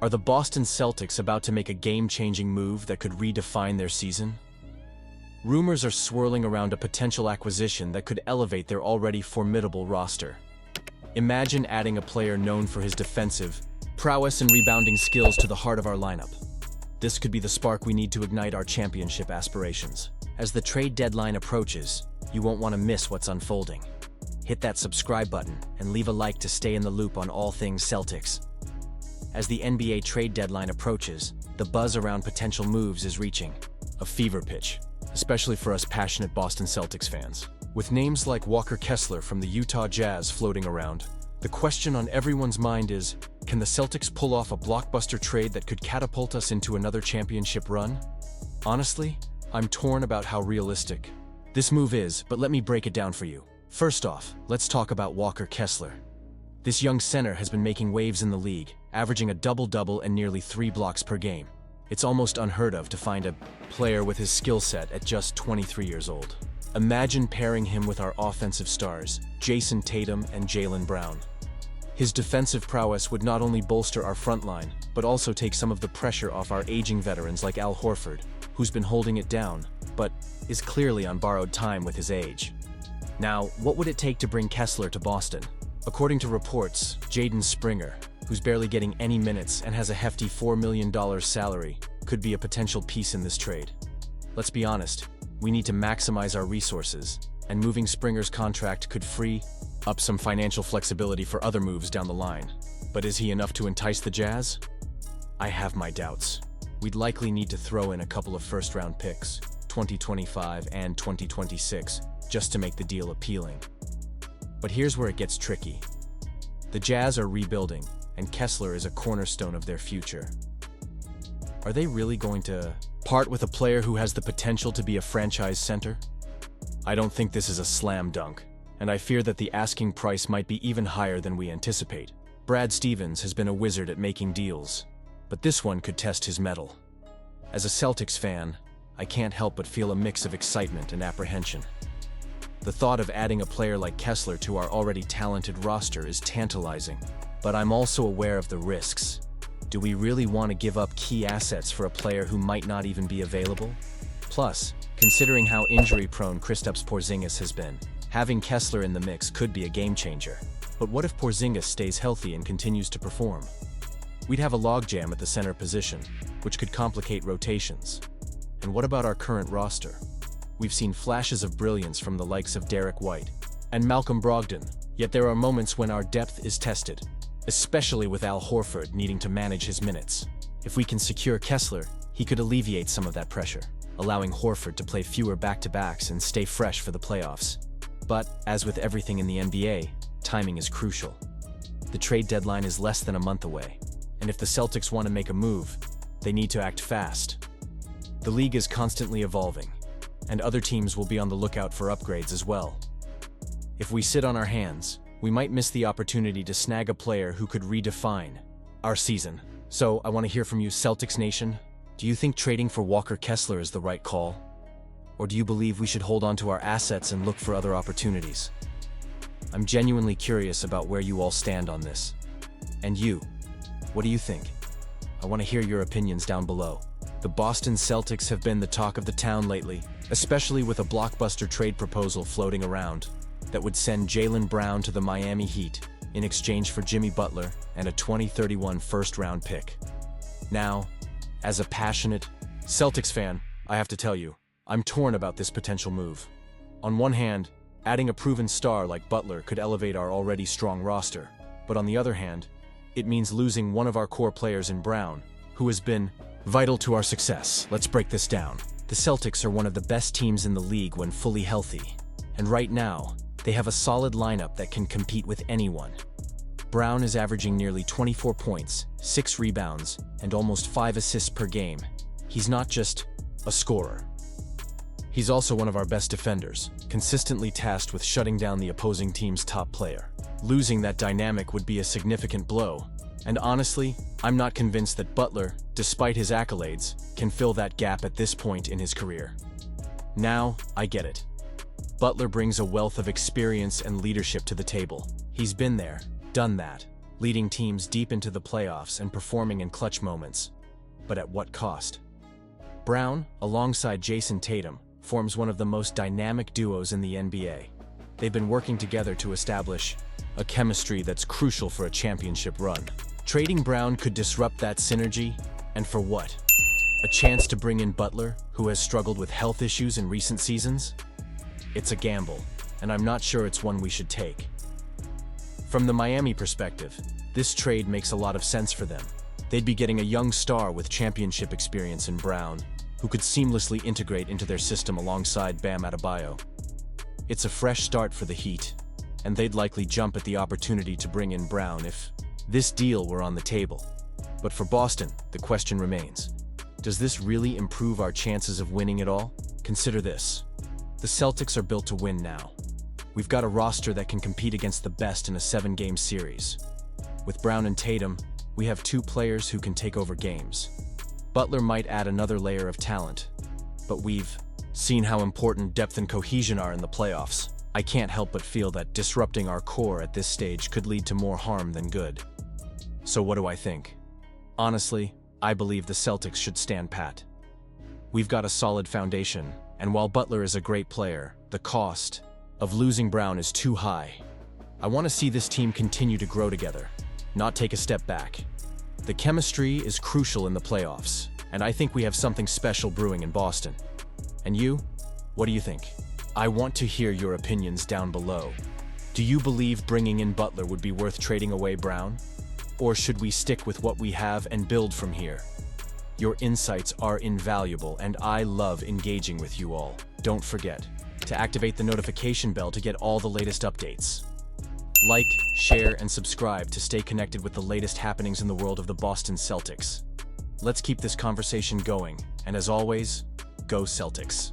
Are the Boston Celtics about to make a game-changing move that could redefine their season? Rumors are swirling around a potential acquisition that could elevate their already formidable roster. Imagine adding a player known for his defensive prowess and rebounding skills to the heart of our lineup. This could be the spark we need to ignite our championship aspirations. As the trade deadline approaches, you won't want to miss what's unfolding. Hit that subscribe button and leave a like to stay in the loop on all things Celtics. As the NBA trade deadline approaches, the buzz around potential moves is reaching a fever pitch, especially for us passionate Boston Celtics fans. With names like Walker Kessler from the Utah Jazz floating around, the question on everyone's mind is, can the Celtics pull off a blockbuster trade that could catapult us into another championship run? Honestly, I'm torn about how realistic this move is, but let me break it down for you. First off, let's talk about Walker Kessler. This young center has been making waves in the league, averaging a double-double and nearly 3 blocks per game. It's almost unheard of to find a player with his skill set at just 23 years old. Imagine pairing him with our offensive stars, Jason Tatum and Jaylen Brown. His defensive prowess would not only bolster our front line, but also take some of the pressure off our aging veterans like Al Horford, who's been holding it down, but is clearly on borrowed time with his age. Now, what would it take to bring Kessler to Boston? According to reports, Jaden Springer, who's barely getting any minutes and has a hefty $4 million salary, could be a potential piece in this trade. Let's be honest, we need to maximize our resources, and moving Springer's contract could free up some financial flexibility for other moves down the line. But is he enough to entice the Jazz? I have my doubts. We'd likely need to throw in a couple of first-round picks, 2025 and 2026, just to make the deal appealing. But here's where it gets tricky. The Jazz are rebuilding, and Kessler is a cornerstone of their future. Are they really going to part with a player who has the potential to be a franchise center? I don't think this is a slam dunk, and I fear that the asking price might be even higher than we anticipate. Brad Stevens has been a wizard at making deals, but this one could test his mettle. As a Celtics fan, I can't help but feel a mix of excitement and apprehension. The thought of adding a player like Kessler to our already talented roster is tantalizing, but I'm also aware of the risks. Do we really want to give up key assets for a player who might not even be available? Plus, considering how injury-prone Kristaps Porzingis has been, having Kessler in the mix could be a game-changer. But what if Porzingis stays healthy and continues to perform? We'd have a logjam at the center position, which could complicate rotations. And what about our current roster? We've seen flashes of brilliance from the likes of Derek White and Malcolm Brogdon, yet there are moments when our depth is tested, especially with Al Horford needing to manage his minutes. If we can secure Kessler, he could alleviate some of that pressure, allowing Horford to play fewer back-to-backs and stay fresh for the playoffs. But, as with everything in the NBA, timing is crucial. The trade deadline is less than a month away, and if the Celtics want to make a move, they need to act fast. The league is constantly evolving, and other teams will be on the lookout for upgrades as well. If we sit on our hands, we might miss the opportunity to snag a player who could redefine our season. So, I want to hear from you, Celtics Nation. Do you think trading for Walker Kessler is the right call? Or do you believe we should hold on to our assets and look for other opportunities? I'm genuinely curious about where you all stand on this. And you, what do you think? I want to hear your opinions down below. The Boston Celtics have been the talk of the town lately, especially with a blockbuster trade proposal floating around that would send Jaylen Brown to the Miami Heat in exchange for Jimmy Butler and a 2031 first-round pick. Now, as a passionate Celtics fan, I have to tell you, I'm torn about this potential move. On one hand, adding a proven star like Butler could elevate our already strong roster, but on the other hand, it means losing one of our core players in Brown, who has been vital to our success. Let's break this down. The Celtics are one of the best teams in the league when fully healthy, and right now, they have a solid lineup that can compete with anyone. Brown is averaging nearly 24 points, 6 rebounds, and almost 5 assists per game. He's not just a scorer. He's also one of our best defenders, consistently tasked with shutting down the opposing team's top player. Losing that dynamic would be a significant blow, and honestly, I'm not convinced that Butler, despite his accolades, can fill that gap at this point in his career. Now, I get it. Butler brings a wealth of experience and leadership to the table. He's been there, done that, leading teams deep into the playoffs and performing in clutch moments. But at what cost? Brown, alongside Jason Tatum, forms one of the most dynamic duos in the NBA. They've been working together to establish a chemistry that's crucial for a championship run. Trading Brown could disrupt that synergy, and for what? A chance to bring in Butler, who has struggled with health issues in recent seasons? It's a gamble, and I'm not sure it's one we should take. From the Miami perspective, this trade makes a lot of sense for them. They'd be getting a young star with championship experience in Brown, who could seamlessly integrate into their system alongside Bam Adebayo. It's a fresh start for the Heat, and they'd likely jump at the opportunity to bring in Brown if this deal were on the table. But for Boston, the question remains. Does this really improve our chances of winning it all? Consider this. The Celtics are built to win now. We've got a roster that can compete against the best in a 7-game series. With Brown and Tatum, we have two players who can take over games. Butler might add another layer of talent, but we've seen how important depth and cohesion are in the playoffs. I can't help but feel that disrupting our core at this stage could lead to more harm than good. So what do I think? Honestly, I believe the Celtics should stand pat. We've got a solid foundation, and while Butler is a great player, the cost of losing Brown is too high. I want to see this team continue to grow together, not take a step back. The chemistry is crucial in the playoffs, and I think we have something special brewing in Boston. And you? What do you think? I want to hear your opinions down below. Do you believe bringing in Butler would be worth trading away Brown? Or should we stick with what we have and build from here? Your insights are invaluable, and I love engaging with you all. Don't forget to activate the notification bell to get all the latest updates. Like, share, and subscribe to stay connected with the latest happenings in the world of the Boston Celtics. Let's keep this conversation going, and as always, go Celtics.